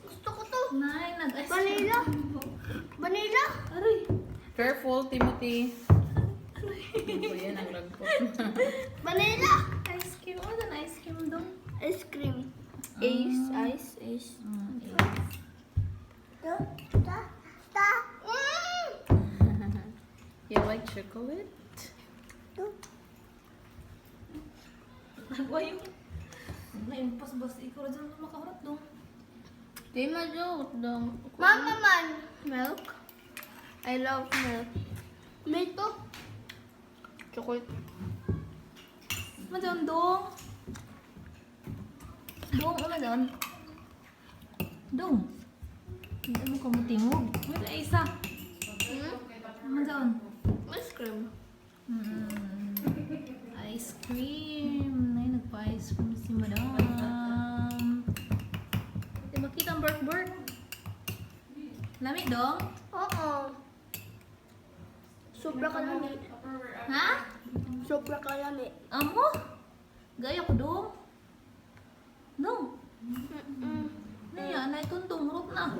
Gusto ko to. Nay, nag-ice Vanilla. Vanilla. Aray. Careful, Timothy. Ano ba yan ang ragpot? Vanilla. Ice cream. Ano na ice cream dong? Ice cream. Ace. Ice. Ace. Ta. Ta. Ta. You like chocolate? Nagwa yung... Naimpas-bas. Ikaw rin dyan makaharap dong. Di ma-joke dong. Mama man. Milk. I love milk. Milk to. Chocolate. Madyan dong. Dong, ano dyan? Dong. Hindi mo kamutingog. Wala isa. Madyan. Ice cream. Ice cream. Nay, nagpa-ice cream si madam. Di ba kita ang burk-burk? Lamig dong? Oo. Sobra kalami. Ha? Sobra kalami. Amo? Gaya ko dong. Dong. Naya, nay tuntong. Hurot na.